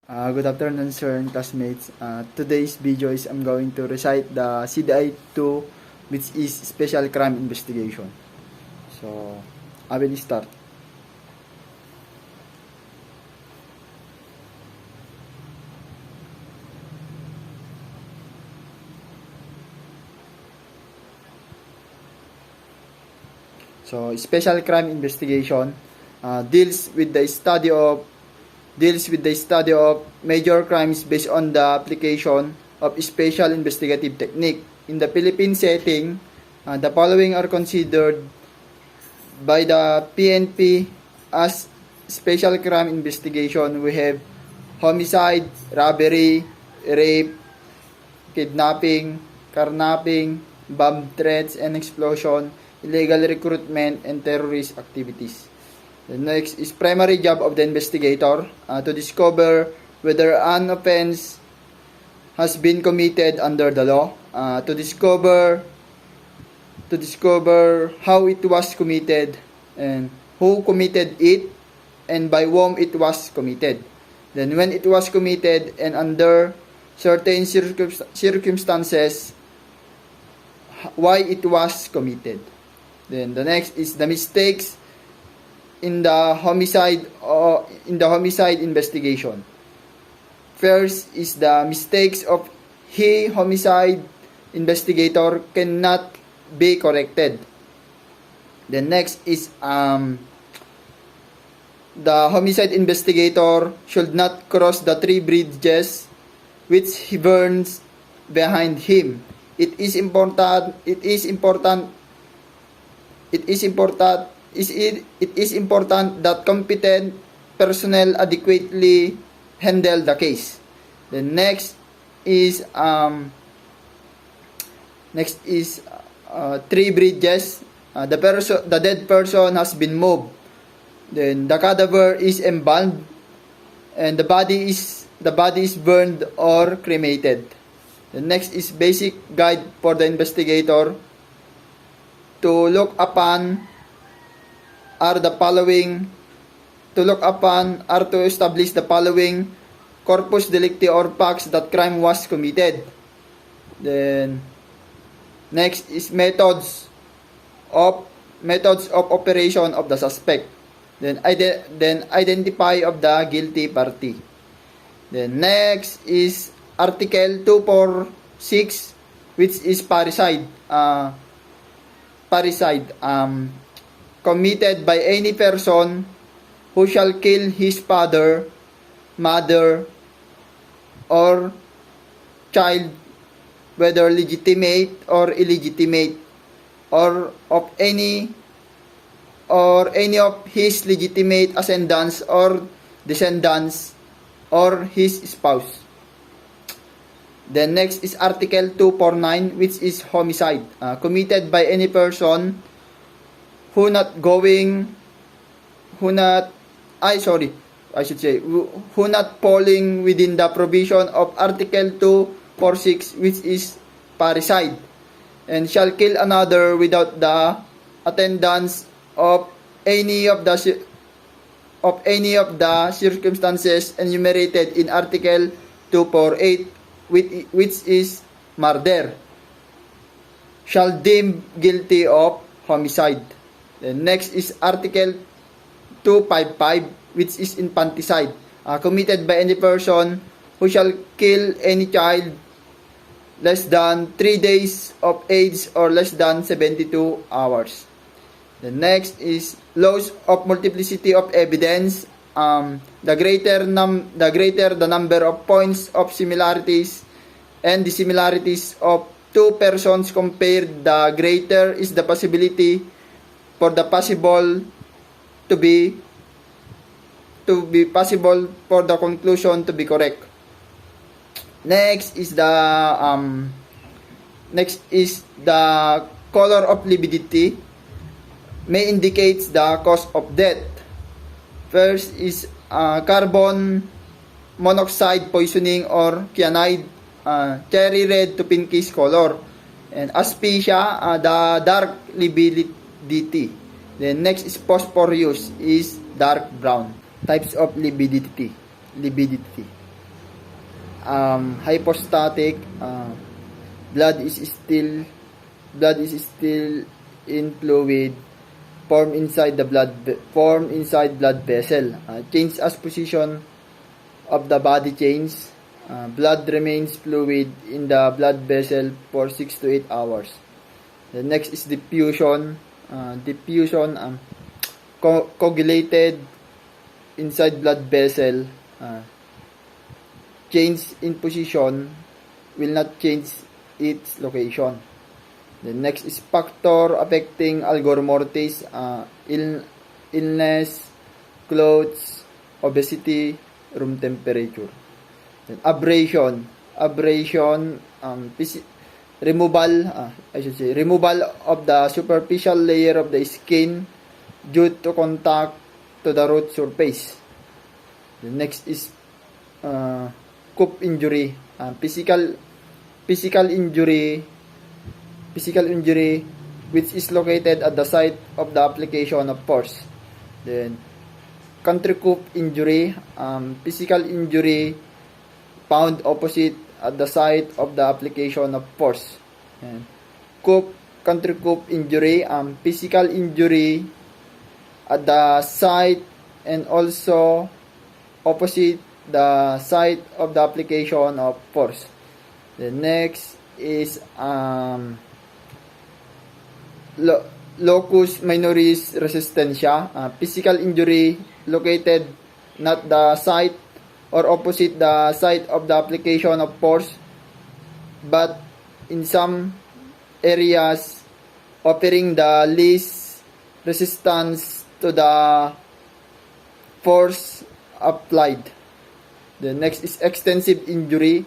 Good afternoon, sir and classmates. Today's video is I'm going to recite the CDI 2, which is Special Crime Investigation. So, I will start. So, Special Crime Investigation deals with the study of major crimes based on the application of special investigative technique. In the Philippine setting, the following are considered by the PNP as special crime investigation. We have homicide, robbery, rape, kidnapping, carnapping, bomb threats and explosion, illegal recruitment, and terrorist activities. The next is primary job of the investigator to discover whether an offense has been committed under the law, to discover how it was committed and who committed it and by whom it was committed. Then when it was committed and under certain circumstances, why it was committed. Then the next is the mistakes in the homicide investigation. First is the mistakes of homicide investigator cannot be corrected. The next is the homicide investigator should not cross the 3 bridges which he burns behind him. It is important that competent personnel adequately handle the case. The next is 3 bridges. The dead person has been moved. Then the cadaver is embalmed, and the body is burned or cremated. The next is basic guide for the investigator to look upon are to establish the following corpus delicti or facts that crime was committed. Then next is methods of operation of the suspect. Then identify of the guilty party. Then next is Article 246, which is parricide. Committed by any person who shall kill his father, mother, or child, whether legitimate or illegitimate, or any of his legitimate ascendants or descendants, or his spouse. Then next is Article 249, which is homicide. Committed by any person who not falling within the provision of Article 246, which is parricide, and shall kill another without the attendance of any of the circumstances enumerated in Article 248, which is murder, shall deem guilty of homicide. The next is Article 255, which is infanticide. Committed by any person who shall kill any child less than 3 days of age or less than 72 hours. The next is laws of multiplicity of evidence. The greater the number of points of similarities and dissimilarities of two persons compared, the greater is the possibility for the possible to be possible for the conclusion to be correct. Next is the color of lividity may indicates the cause of death. First is carbon monoxide poisoning or cyanide, cherry red to pinkish color, and asphyxia, the dark lividity. The next is phosphorus, is dark brown. Types of lividity. hypostatic, blood is still in fluid, form inside blood vessel. Change as position of the body change. Blood remains fluid in the blood vessel for 6 to 8 hours. The next is diffusion. Coagulated inside blood vessel. Change in position will not change its location. The next is factor affecting algor mortis, illness, clothes, obesity, room temperature. Then abrasion, removal of the superficial layer of the skin due to contact to the root surface. The next is cup injury, physical injury which is located at the site of the application of force. Then country cup injury, physical injury found opposite at the site of the application of force. And country cup injury, physical injury at the site and also opposite the site of the application of force. The next is locus minoris resistentia, physical injury located not the site or opposite the site of the application of force, but in some areas offering the least resistance to the force applied. The next is extensive injury,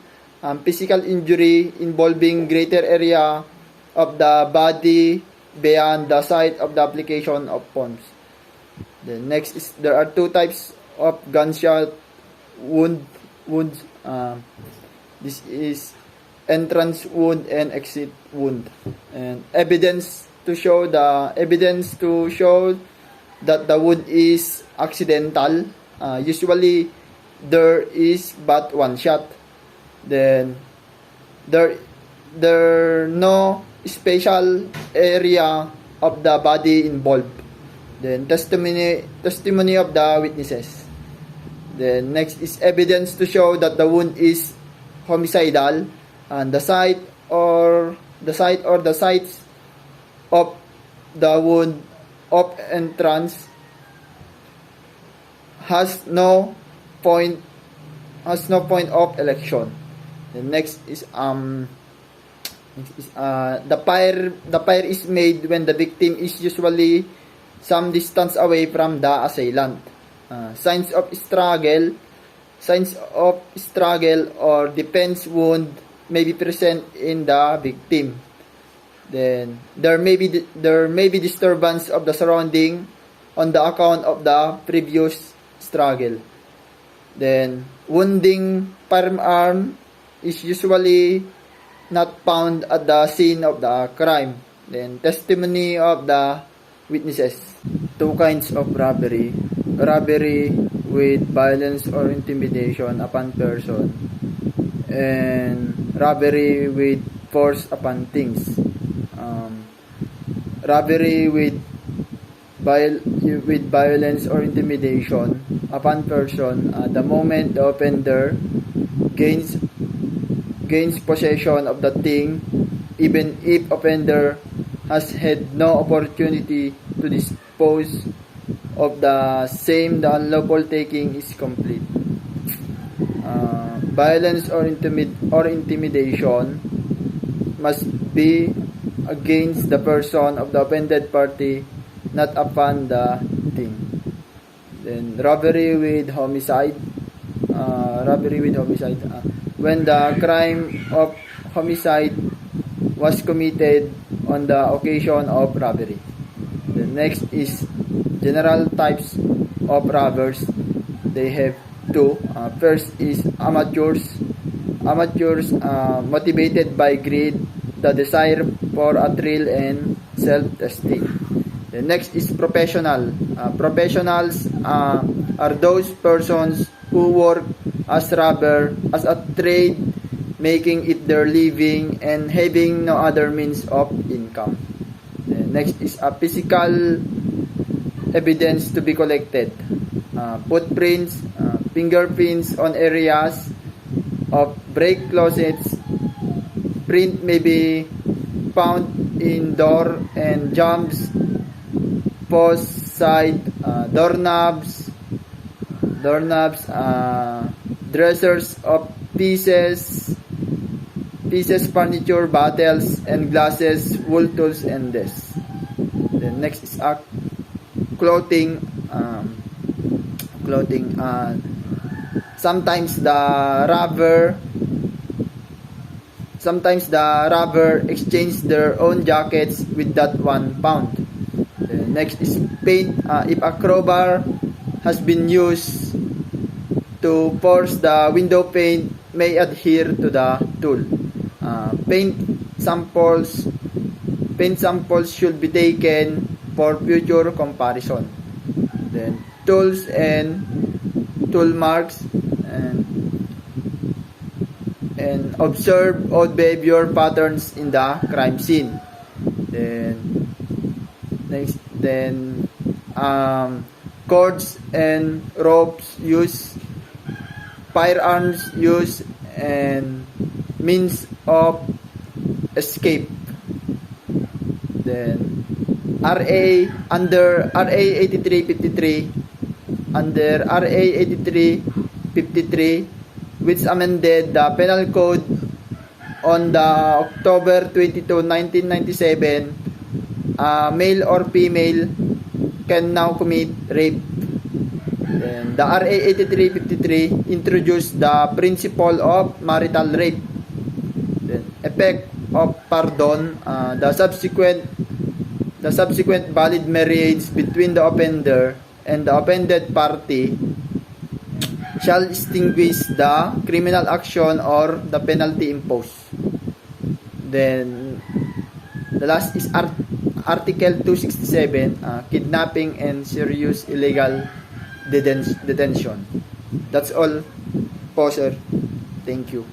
physical injury involving greater area of the body beyond the site of the application of force. The next is there are two types of gunshot wounds. This is entrance wound and exit wound. And evidence to show that the wound is accidental. Usually there is but one shot. Then there no special area of the body involved. Then testimony of the witnesses. Then next is evidence to show that the wound is homicidal, and the site or the sites of the wound of entrance has no point of election. The next is the fire is made when the victim is usually some distance away from the assailant. Signs of struggle or defense wound may be present in the victim. Then there may be disturbance of the surrounding on the account of the previous struggle. Then wounding firearm is usually not found at the scene of the crime. Then testimony of the witnesses. Two kinds of robbery. Robbery with violence or intimidation upon person, and robbery with force upon things. Robbery with violence or intimidation upon person, the moment the offender gains possession of the thing, even if offender has had no opportunity to dispose of the same, the unlawful taking is complete. Violence or intimidation must be against the person of the offended party, not upon the thing. Then robbery with homicide. When the crime of homicide was committed on the occasion of robbery. The next is general types of robbers. They have two. First is amateurs. Motivated by greed, the desire for a thrill and self-esteem. The next is professional. Professionals are those persons who work as robber as a trade, making it their living and having no other means of income. Next is a physical evidence to be collected. Footprints, fingerprints on areas of break closets. Print may be found in door and jambs, post, side, doorknobs, dressers of pieces, furniture, bottles, and glasses, wool tools, and this. Then next is clothing. Sometimes the robber exchange their own jackets with that £1. Then next is paint. If a crowbar has been used to force the window pane, may adhere to the tool. Paint samples should be taken for future comparison. Then tools and tool marks, and observe odd behavior patterns in the crime scene. Then cords and ropes used, firearms used, and means of escape. Then under RA 8353, which amended the penal code on the October 22, 1997, male or female can now commit rape. Then the RA 8353 introduced the principle of marital rape. Then effect of pardon, the subsequent valid marriage between the offender and the offended party shall extinguish the criminal action or the penalty imposed. Then the last is Article 267, kidnapping and serious illegal detention. That's all po, sir. Thank you.